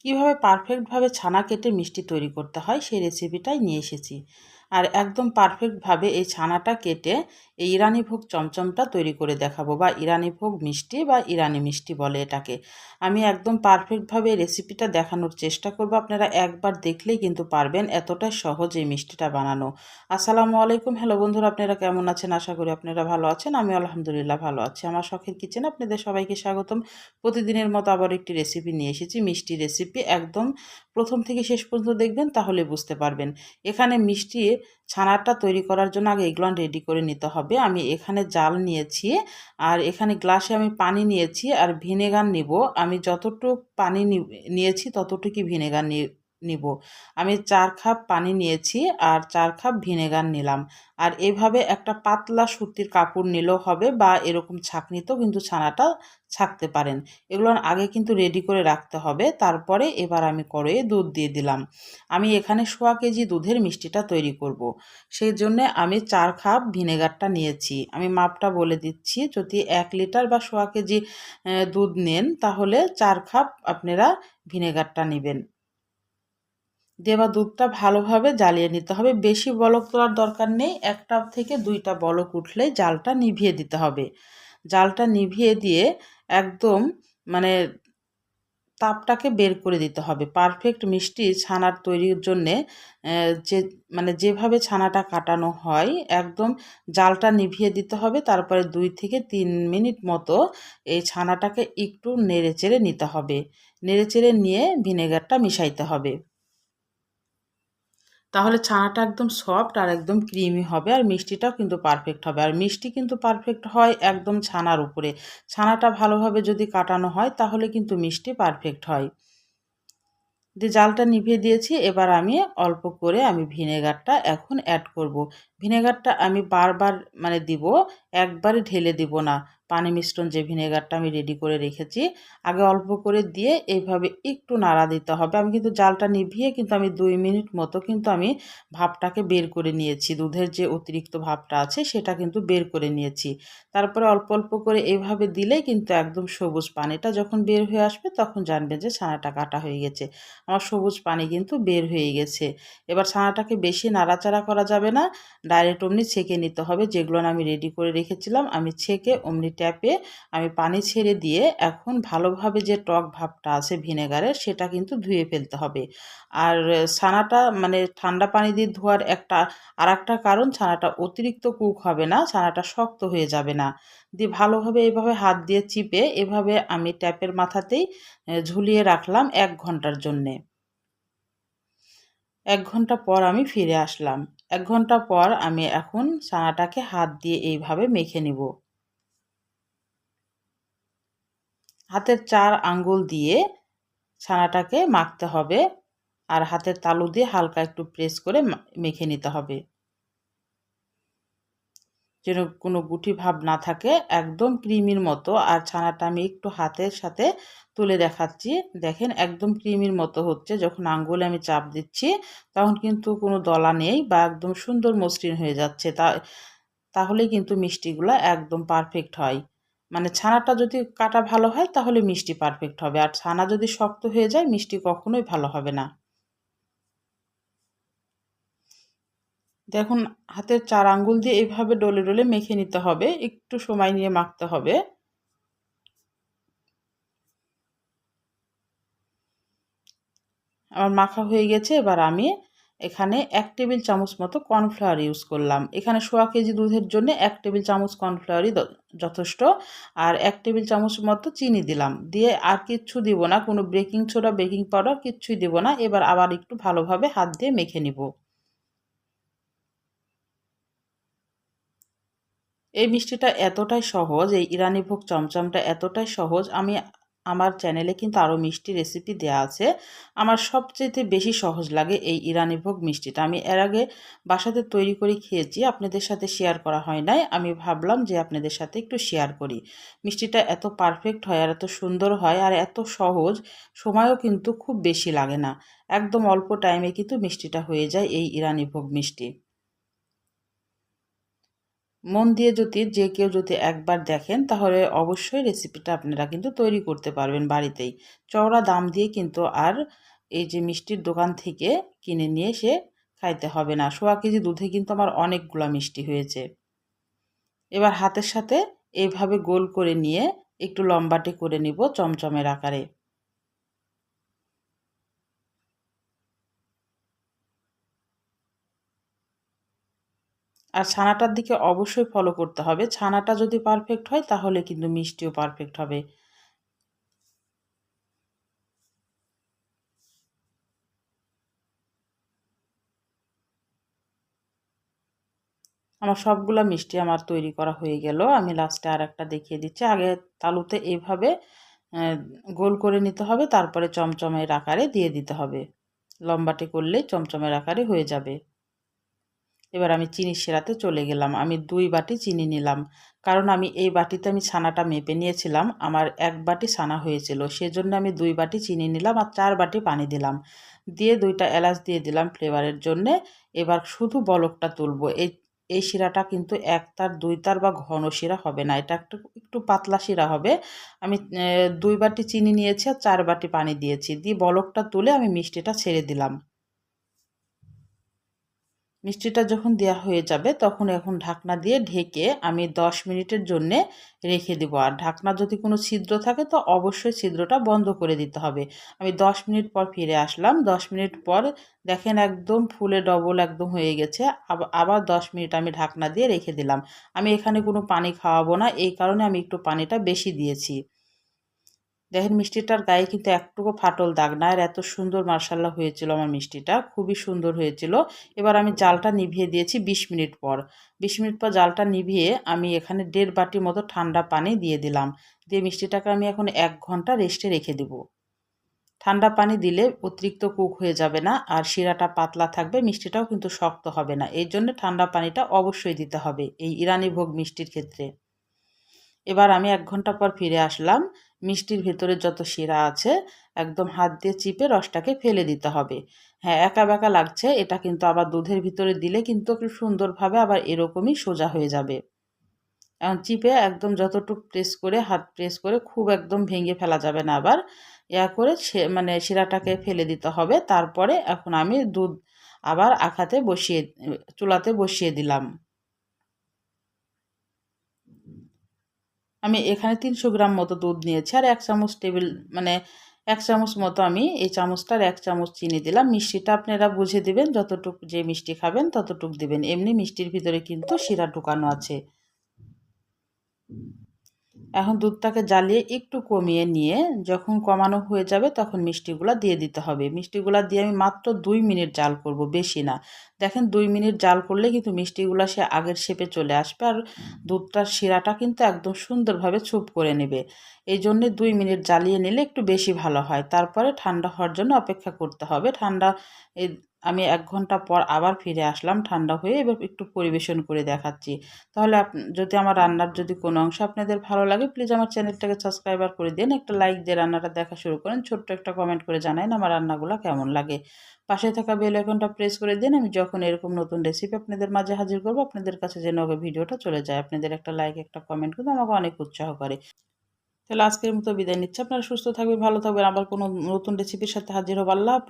কিভাবে পারফেক্টভাবে ছানা কেটে মিষ্টি তৈরি করতে হয় সেই রেসিপিটাই নিয়ে এসেছি। আর একদম পারফেক্টভাবে এই ছানাটা কেটে এই ইরানি ভোগ চমচমটা তৈরি করে দেখাবো, বা ইরানি ভোগ মিষ্টি বা ইরানি মিষ্টি বলে এটাকে। আমি একদম পারফেক্টভাবে এই রেসিপিটা দেখানোর চেষ্টা করব। আপনারা একবার দেখলেই কিন্তু পারবেন, এতটাই সহজ এই মিষ্টিটা বানানো। আসসালামু আলাইকুম, হ্যালো বন্ধুরা, আপনারা কেমন আছেন? আশা করি আপনারা ভালো আছেন। আমি আলহামদুলিল্লাহ ভালো আছি। আমার শখের কিচেনে আপনাদের সবাইকে স্বাগতম। প্রতিদিনের মতো আবার একটি রেসিপি নিয়ে এসেছি, মিষ্টি রেসিপি। একদম প্রথম থেকে শেষ পর্যন্ত দেখবেন, তাহলে বুঝতে পারবেন। এখানে মিষ্টি ছানাটা তৈরি করার জন্য আগে এগুলো রেডি করে নিতে হবে। আমি এখানে জাল নিয়েছি, আর এখানে গ্লাসে আমি পানি নিয়েছি আর ভিনেগার নিব। আমি যতটুকু পানি নিয়েছি ততটুকুই ভিনেগার নিব। আমি 4 কাপ পানি নিয়েছি আর 4 কাপ ভিনেগার নিলাম। আর এভাবে একটা পাতলা সুতির কাপড় নিলেও হবে, বা এরকম ছাঁকনিতেও কিন্তু ছানাটা ছাঁকতে পারেন। এগুলো আগে কিন্তু রেডি করে রাখতে হবে। তারপরে এবার আমি কড়াইয়ে দুধ দিয়ে দিলাম। আমি এখানে 1.5 কেজি দুধের মিষ্টিটা তৈরি করব। সেই জন্যে আমি 4 কাপ ভিনেগারটা নিয়েছি। আমি মাপটা বলে দিচ্ছি, যদি 1 লিটার বা 1.5 কেজি দুধ নেন তাহলে 4 কাপ আপনারা ভিনেগারটা নেবেন। দেওয়া দুধটা ভালোভাবে জ্বালিয়ে নিতে হবে। বেশি বলক তোলার দরকার নেই, 1টা থেকে 2টা বলক উঠলেই জালটা নিভিয়ে দিতে হবে। জালটা নিভিয়ে দিয়ে একদম মানে তাপটাকে বের করে দিতে হবে। পারফেক্ট মিষ্টি ছানার তৈরির জন্যে যে যেভাবে ছানাটা কাটানো হয়, একদম জালটা নিভিয়ে দিতে হবে। তারপরে 2 থেকে 3 মিনিট মতো এই ছানাটাকে একটু নেড়েচেড়ে নিতে হবে। নেড়েচেড়ে নিয়ে ভিনেগারটা মিশাইতে হবে। তাহলে ছানাটা একদম সফট আর একদম ক্রিমি হবে, আর মিষ্টিটাও কিন্তু পারফেক্ট হবে। আর মিষ্টি কিন্তু পারফেক্ট হয় একদম ছানার উপরে। ছানাটা ভালোভাবে যদি কাটানো হয় তাহলে কিন্তু মিষ্টি পারফেক্ট হয়। দিয়ে জালটা নিভিয়ে দিয়েছি। এবার আমি অল্প করে ভিনেগারটা এখন অ্যাড করব। ভিনেগারটা আমি বারবার দিব, একবারে ঢেলে দিব না। পানি মিশ্রণ যে ভিনেগারটা আমি রেডি করে রেখেছি, আগে অল্প করে দিয়ে এইভাবে একটু নাড়া দিতে হবে। আমি কিন্তু জালটা নিভিয়ে কিন্তু আমি 2 মিনিট মতো কিন্তু আমি ভাপটাকে বের করে নিয়েছি। দুধের যে অতিরিক্ত ভাপটা আছে সেটা কিন্তু বের করে নিয়েছি। তারপরে অল্প অল্প করে এইভাবে দিলেই কিন্তু একদম সবুজ পানিটা যখন বের হয়ে আসবে তখন জানবেন যে ছানাটা কাটা হয়ে গেছে। আমার সবুজ পানি কিন্তু বের হয়ে গেছে। এবার ছানাটাকে বেশি নাড়াচাড়া করা যাবে না। ডাইরেক্ট অমনি ছেঁকে নিতে হবে। যেগুলো আমি রেডি করে রেখেছিলাম আমি ছেঁকে অমনি ট্যাপে আমি পানি ছেড়ে দিয়ে এখন ভালোভাবে যে টক ভাবটা আছে ভিনেগারের, সেটা কিন্তু ধুয়ে ফেলতে হবে। আর ছানাটা ঠান্ডা পানি দিয়ে ধোয়ার আরেকটা কারণ, ছানাটা অতিরিক্ত কুক হবে না, ছানাটা শক্ত হয়ে যাবে না। দিয়ে ভালোভাবে এভাবে হাত দিয়ে চিপে এভাবে আমি ট্যাপের মাথাতেই ঝুলিয়ে রাখলাম 1 ঘন্টার জন্যে। 1 ঘন্টা পর আমি ফিরে আসলাম। 1 ঘন্টা পর আমি এখন ছানাটাকে হাত দিয়ে এইভাবে মেখে নিব। হাতের 4 আঙ্গুল দিয়ে ছানাটাকে মাখতে হবে, আর হাতের তালু দিয়ে হালকা একটু প্রেস করে মেখে নিতে হবে। যেন কোনো গুটি ভাব না থাকে, একদম ক্রিমির মতো। আর ছানাটা আমি একটু হাতের সাথে তুলে দেখাচ্ছি। দেখেন একদম ক্রিমির মতো হচ্ছে। যখন আঙ্গুলে আমি চাপ দিচ্ছি তখন কিন্তু কোনো দলা নেই, বা একদম সুন্দর মসৃণ হয়ে যাচ্ছে। তাহলেই কিন্তু মিষ্টিগুলো একদম পারফেক্ট হয়। ছানাটা যদি কাটা ভালো হয় তাহলে মিষ্টি পারফেক্ট হবে, আর ছানা যদি শক্ত হয়ে যায় মিষ্টি কখনোই ভালো হবে না। দেখুন, হাতের 4 আঙ্গুল দিয়ে এইভাবে ডলে ডলে মেখে নিতে হবে। একটু সময় নিয়ে মাখতে হবে। আমার মাখা হয়ে গেছে। এবার আমি এখানে 1 টেবিল চামচ মতো কর্নফ্লাওয়ার ইউজ করলাম। এখানে 1.5 কেজি দুধের জন্য 1 টেবিল চামচ কর্নফ্লাওয়ারই যথেষ্ট। আর 1 টেবিল চামচ মতো চিনি দিলাম। দিয়ে আর কিচ্ছু দিব না, কোনো বেকিং সোডা, বেকিং পাউডার কিচ্ছুই দিব না। এবার আবার একটু ভালোভাবে হাত দিয়ে মেখে নিব। এই মিষ্টিটা এতটাই সহজ, এই ইরানি ভোগ চমচমটা এতটাই সহজ। আমার চ্যানেলে কিন্তু আরও মিষ্টি রেসিপি দেওয়া আছে। আমার সবচেয়ে বেশি সহজ লাগে এই ইরানি ভোগ মিষ্টিটা। আমি এর আগে বাসাতে তৈরি করে খেয়েছি, আপনাদের সাথে শেয়ার করা হয় নাই। আমি ভাবলাম যে আপনাদের সাথে একটু শেয়ার করি। মিষ্টিটা এত পারফেক্ট হয় আর এত সুন্দর হয় আর এত সহজ, সময়ও কিন্তু খুব বেশি লাগে না। একদম অল্প টাইমে কিন্তু মিষ্টিটা হয়ে যায়, এই ইরানি ভোগ মিষ্টি। মন দিয়ে যদি যে কেউ যদি একবার দেখেন তাহলে অবশ্যই রেসিপিটা আপনারা কিন্তু তৈরি করতে পারবেন বাড়িতেই। চওড়া দাম দিয়ে কিন্তু আর এই যে মিষ্টির দোকান থেকে কিনে নিয়ে এসে খাইতে হবে না। সোয়া কেজি দুধে কিন্তু আমার অনেকগুলা মিষ্টি হয়েছে। এবার হাতের সাথে এইভাবে গোল করে নিয়ে একটু লম্বাটে করে নিব চমচমের আকারে। আর ছানাটার দিকে অবশ্যই ফলো করতে হবে। ছানাটা যদি পারফেক্ট হয় তাহলে কিন্তু মিষ্টিও পারফেক্ট হবে। আমার সবগুলা মিষ্টি আমার তৈরি করা হয়ে গেল। আমি লাস্টে আরেকটা দেখিয়ে দিচ্ছি। আগে তালুতে এইভাবে অ্যা গোল করে নিতে হবে, তারপরে চমচমের আকারে দিয়ে দিতে হবে। লম্বাটে করলেই চমচমের আকারে হয়ে যাবে। এবার আমি চিনির শিরাতে চলে গেলাম। আমি ২ বাটি চিনি নিলাম। কারণ আমি এই বাটিতে আমি ছানাটা মেপে নিয়েছিলাম। আমার ১ বাটি ছানা হয়েছিল। সেজন্য আমি ২ বাটি চিনি নিলাম আর ৪ বাটি পানি দিলাম। দিয়ে ২ টা এলাচ দিয়ে দিলাম ফ্লেভারের জন্যে। এবার শুধু বলকটা তুলব। এই শিরাটা কিন্তু ১ তার ২ তার বা ঘন শিরা হবে না। এটা একটু পাতলা শিরা হবে। আমি ২ বাটি চিনি নিয়েছি আর ৪ বাটি পানি দিয়েছি। দিয়ে বলকটা তুলে আমি মিষ্টিটা ছেড়ে দিলাম। মিষ্টিটা যখন দেওয়া হয়ে যাবে তখন এখন ঢাকনা দিয়ে ঢেকে আমি ১০ মিনিটের জন্যে রেখে দেবো। আর ঢাকনা যদি কোনো ছিদ্র থাকে তো অবশ্যই ছিদ্রটা বন্ধ করে দিতে হবে। আমি ১০ মিনিট পর ফিরে আসলাম। ১০ মিনিট পর দেখেন একদম ফুলে ডবল একদম হয়ে গেছে। আবার ১০ মিনিট আমি ঢাকনা দিয়ে রেখে দিলাম। আমি এখানে কোনো পানি খাওয়াবো না, এই কারণে আমি একটু পানিটা বেশি দিয়েছি। দেখেন মিষ্টিটার গায়ে কিন্তু একটুকু ফাটল দাগ নাই। আর এত সুন্দর মার্শাল্লাহ হয়েছিল আমার মিষ্টিটা। খুবই সুন্দর হয়েছিল। এবার আমি জালটা নিভিয়ে দিয়েছি ২০ মিনিট পর। ২০ মিনিট পর জালটা নিভিয়ে আমি এখানে ১.৫ বাটি মতো ঠান্ডা পানি দিয়ে দিলাম। দিয়ে মিষ্টিটাকে আমি এখন ১ ঘন্টা রেস্টে রেখে দেব। ঠান্ডা পানি দিলে অতিরিক্ত কুক হয়ে যাবে না আর শিরাটা পাতলা থাকবে, মিষ্টিটাও কিন্তু শক্ত হবে না। এই জন্য ঠান্ডা পানিটা অবশ্যই দিতে হবে এই ইরানি ভোগ মিষ্টির ক্ষেত্রে। এবার আমি ১ ঘন্টা পর ফিরে আসলাম। মিষ্টির ভেতরে যত শিরা আছে একদম হাত দিয়ে চিপে রসটাকে ফেলে দিতে হবে। হ্যাঁ, একা-বেঁকা লাগছে, এটা কিন্তু আবার দুধের ভিতরে দিলে কিন্তু খুব সুন্দরভাবে আবার এরকমই সোজা হয়ে যাবে। এখন চিপে একদম যতটুক প্রেস করে হাত প্রেস করে খুব একদম ভেঙে ফেলা যাবে না আবার। করে মানে শিরাটাকে ফেলে দিতে হবে। তারপরে এখন আমি দুধ আবার আখাতে বসিয়ে চুলাতে বসিয়ে দিলাম। আমি এখানে ৩০০ গ্রাম মতো দুধ নিয়েছি আর ১ চামচ টেবিল মানে ১ চামচ মতো আমি এই চামচটার ১ চামচ চিনি দিলাম। মিষ্টিটা আপনারা বুঝে দিবেন, যতটুক যে মিষ্টি খাবেন ততটুক দিবেন। এমনি মিষ্টির ভিতরে কিন্তু শিরা ঢুকানো আছে। এখন দুধটাকে জ্বালিয়ে একটু কমিয়ে নিয়ে যখন কমানো হয়ে যাবে তখন মিষ্টিগুলা দিয়ে দিতে হবে। মিষ্টিগুলা দিয়ে আমি মাত্র ২ মিনিট জাল করব, বেশি না। দেখেন ২ মিনিট জাল করলে কিন্তু মিষ্টিগুলা সে আগের শেপে চলে আসবে আর দুধটার শিরাটা কিন্তু একদম সুন্দরভাবে চুপ করে নেবে। এই জন্যে ২ মিনিট জ্বালিয়ে নিলে একটু বেশি ভালো হয়। তারপরে ঠান্ডা হওয়ার জন্য অপেক্ষা করতে হবে। ঠান্ডা এই আমি ১ ঘন্টা পর আবার ফিরে আসলাম ঠান্ডা হয়ে। এবার একটু পরিবেশন করে দেখাচ্ছি। তাহলে যদি আমার রান্নার যদি কোনো অংশ আপনাদের ভালো লাগে প্লিজ আমার চ্যানেলটাকে সাবস্ক্রাইবার করে দিন, একটা লাইক দিয়ে রান্নাটা দেখা শুরু করেন, ছোট্ট একটা কমেন্ট করে জানান আমার রান্নাগুলো কেমন লাগে। পাশে থাকা বেল আইকনটা প্রেস করে দিন, আমি যখন এরকম নতুন রেসিপি আপনাদের মাঝে হাজির করব আপনাদের কাছে যেন ভিডিওটা চলে যায়। আপনাদের একটা লাইক একটা কমেন্ট কিন্তু আমাকে অনেক উৎসাহ করে। তাহলে আজকের মতো বিদায় নিচ্ছি। আপনারা সুস্থ থাকবেন, ভালো থাকবেন, আবার কোনো নতুন রেসিপির সাথে হাজির হব। আল্লাহ হাফেজ।